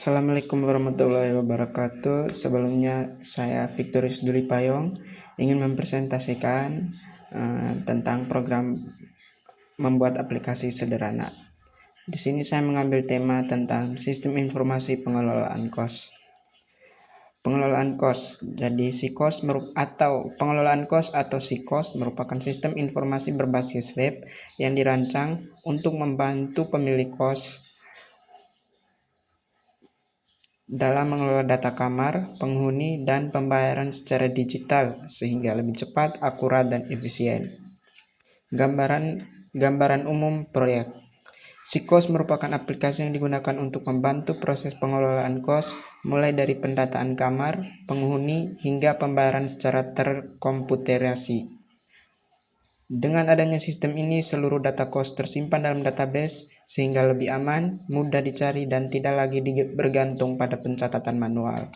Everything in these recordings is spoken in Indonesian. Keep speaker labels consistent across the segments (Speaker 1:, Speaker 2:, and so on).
Speaker 1: Assalamualaikum warahmatullahi wabarakatuh. Sebelumnya saya Victorius Duli Payong ingin mempresentasikan tentang program membuat aplikasi sederhana. Di sini saya mengambil tema tentang sistem informasi pengelolaan kos. Pengelolaan kos. Jadi pengelolaan kos atau SIKOS merupakan sistem informasi berbasis web yang dirancang untuk membantu pemilik kos dalam mengelola data kamar, penghuni, dan pembayaran secara digital sehingga lebih cepat, akurat, dan efisien. Gambaran umum proyek. SIKOS merupakan aplikasi yang digunakan untuk membantu proses pengelolaan kos, mulai dari pendataan kamar, penghuni, hingga pembayaran secara terkomputerasi. Dengan adanya sistem ini, seluruh data kos tersimpan dalam database sehingga lebih aman, mudah dicari, dan tidak lagi bergantung pada pencatatan manual.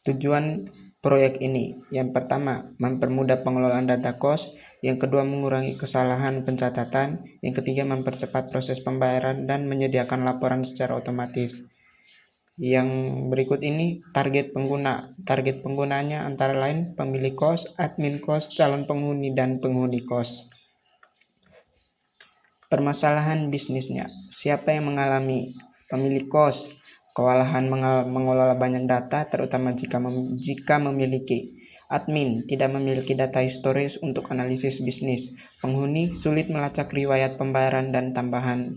Speaker 1: Tujuan proyek ini, yang pertama, mempermudah pengelolaan data kos, yang kedua, mengurangi kesalahan pencatatan, yang ketiga, mempercepat proses pembayaran dan menyediakan laporan secara otomatis. Yang berikut ini target pengguna. Target penggunanya antara lain pemilik kos, admin kos, calon penghuni, dan penghuni kos. Permasalahan bisnisnya. Siapa yang mengalami? Pemilik kos. Kewalahan mengelola banyak data, terutama jika memiliki. Admin tidak memiliki data historis untuk analisis bisnis. Penghuni sulit melacak riwayat pembayaran dan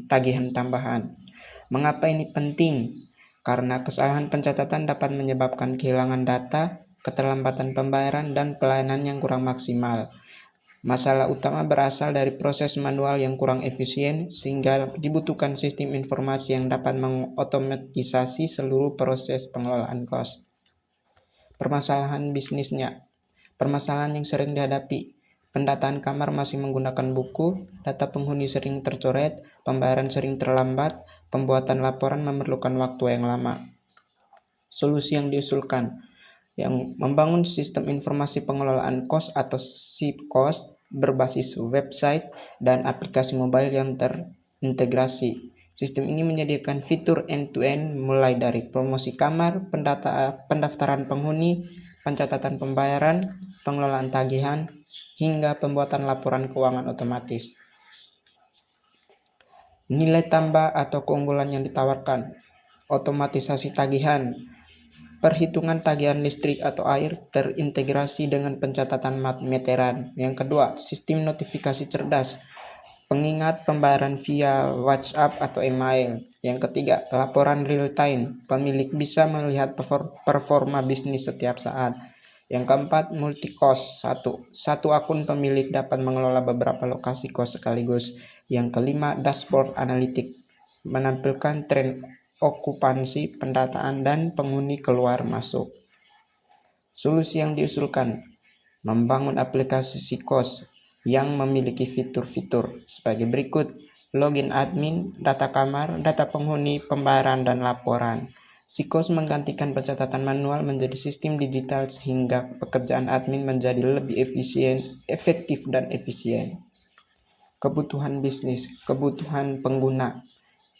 Speaker 1: tagihan tambahan. Mengapa ini penting? Karena kesalahan pencatatan dapat menyebabkan kehilangan data, keterlambatan pembayaran, dan pelayanan yang kurang maksimal. Masalah utama berasal dari proses manual yang kurang efisien, sehingga dibutuhkan sistem informasi yang dapat mengotomatisasi seluruh proses pengelolaan kos. Permasalahan bisnisnya. Permasalahan yang sering dihadapi. Pendataan kamar masih menggunakan buku, data penghuni sering tercoret, pembayaran sering terlambat, pembuatan laporan memerlukan waktu yang lama. Solusi yang diusulkan, yang membangun sistem informasi pengelolaan kos atau SIKOS berbasis website dan aplikasi mobile yang terintegrasi. Sistem ini menyediakan fitur end-to-end mulai dari promosi kamar, pendaftaran penghuni, pencatatan pembayaran, pengelolaan tagihan, hingga pembuatan laporan keuangan otomatis. Nilai tambah atau keunggulan yang ditawarkan. Otomatisasi tagihan. Perhitungan tagihan listrik atau air terintegrasi dengan pencatatan meteran. Yang kedua, sistem notifikasi cerdas. Pengingat pembayaran via WhatsApp atau email. Yang ketiga, laporan real time. Pemilik bisa melihat performa bisnis setiap saat. Yang keempat, multi kos. Satu akun pemilik dapat mengelola beberapa lokasi kos sekaligus. Yang kelima, dashboard analitik. Menampilkan tren okupansi, pendataan, dan penghuni keluar masuk. Solusi yang diusulkan, membangun aplikasi SIKOS yang memiliki fitur-fitur sebagai berikut: login admin, data kamar, data penghuni, pembayaran, dan laporan. SIKOS menggantikan pencatatan manual menjadi sistem digital sehingga pekerjaan admin menjadi lebih efektif dan efisien. Kebutuhan bisnis, kebutuhan pengguna.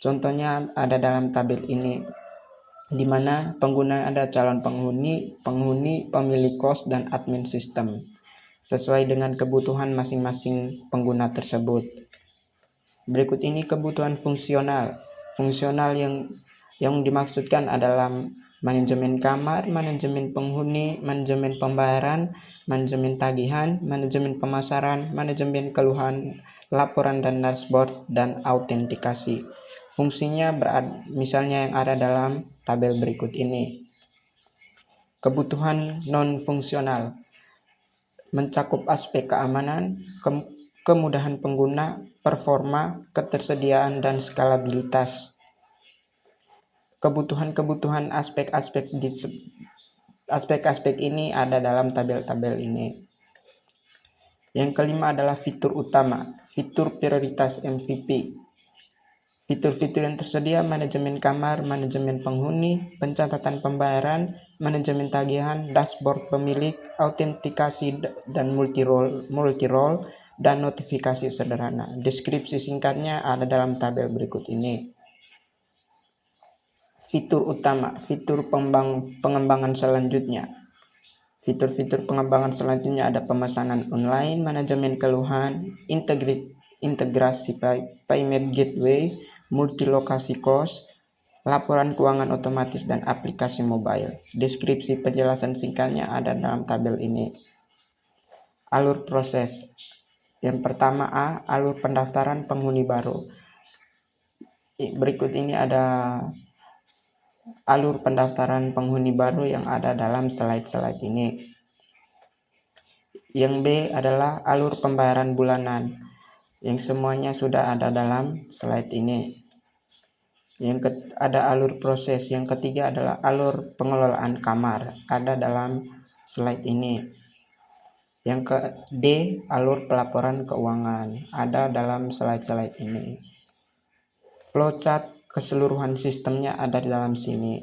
Speaker 1: Contohnya ada dalam tabel ini, di mana pengguna ada calon penghuni, pemilik kos, dan admin sistem, sesuai dengan kebutuhan masing-masing pengguna tersebut. Berikut ini kebutuhan fungsional. Fungsional yang dimaksudkan adalah manajemen kamar, manajemen penghuni, manajemen pembayaran, manajemen tagihan, manajemen pemasaran, manajemen keluhan, laporan dan dashboard, dan autentikasi. Fungsinya misalnya yang ada dalam tabel berikut ini. Kebutuhan non-fungsional mencakup aspek keamanan, kemudahan pengguna, performa, ketersediaan, dan skalabilitas. Kebutuhan aspek-aspek ini ada dalam tabel-tabel ini. Yang kelima adalah fitur utama, fitur prioritas MVP. Fitur-fitur yang tersedia: manajemen kamar, manajemen penghuni, pencatatan pembayaran, manajemen tagihan, dashboard pemilik, autentikasi dan multi-role, dan notifikasi sederhana. Deskripsi singkatnya ada dalam tabel berikut ini. Fitur utama, fitur pengembangan selanjutnya. Fitur-fitur pengembangan selanjutnya ada pemesanan online, manajemen keluhan, integrasi payment gateway, multilokasi cost, laporan keuangan otomatis, dan aplikasi mobile. Deskripsi penjelasan singkatnya ada dalam tabel ini. Alur proses. Yang pertama A, alur pendaftaran penghuni baru. Berikut ini ada alur pendaftaran penghuni baru yang ada dalam slide-slide ini. Yang B adalah alur pembayaran bulanan, yang semuanya sudah ada dalam slide ini. Ada alur proses. Yang ketiga adalah alur pengelolaan kamar, ada dalam slide ini. Yang ke D, alur pelaporan keuangan, ada dalam slide-slide ini. Flowchart keseluruhan sistemnya ada di dalam sini.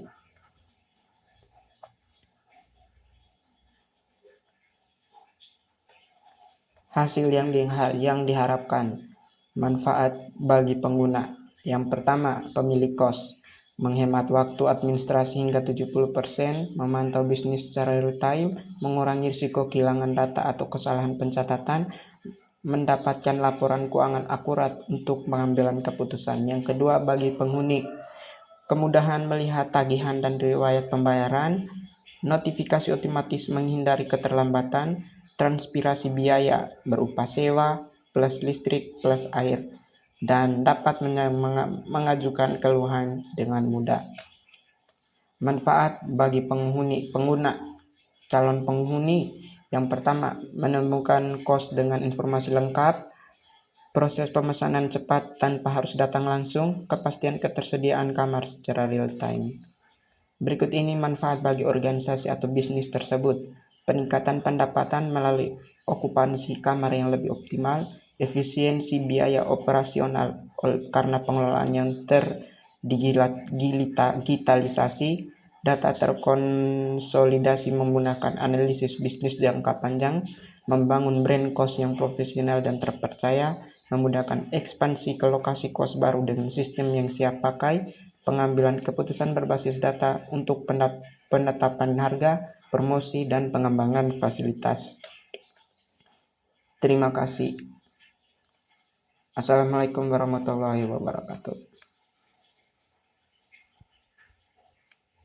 Speaker 1: Hasil yang diharapkan, manfaat bagi pengguna. Yang pertama, pemilik kos menghemat waktu administrasi hingga 70%, memantau bisnis secara real time, mengurangi risiko kehilangan data atau kesalahan pencatatan, mendapatkan laporan keuangan akurat untuk pengambilan keputusan. Yang kedua, bagi penghuni, kemudahan melihat tagihan dan riwayat pembayaran, notifikasi otomatis menghindari keterlambatan, transparansi biaya berupa sewa, plus listrik, plus air, dan dapat mengajukan keluhan dengan mudah. Manfaat bagi pengguna, calon penghuni. Yang pertama, menemukan kos dengan informasi lengkap, proses pemesanan cepat tanpa harus datang langsung, kepastian ketersediaan kamar secara real time. Berikut ini manfaat bagi organisasi atau bisnis tersebut. Peningkatan pendapatan melalui okupansi kamar yang lebih optimal, efisiensi biaya operasional karena pengelolaan yang terdigitalisasi, data terkonsolidasi menggunakan analisis bisnis jangka panjang, membangun brand kos yang profesional dan terpercaya, memudahkan ekspansi ke lokasi kos baru dengan sistem yang siap pakai, pengambilan keputusan berbasis data untuk penetapan harga, promosi, dan pengembangan fasilitas. Terima kasih. Assalamualaikum warahmatullahi wabarakatuh.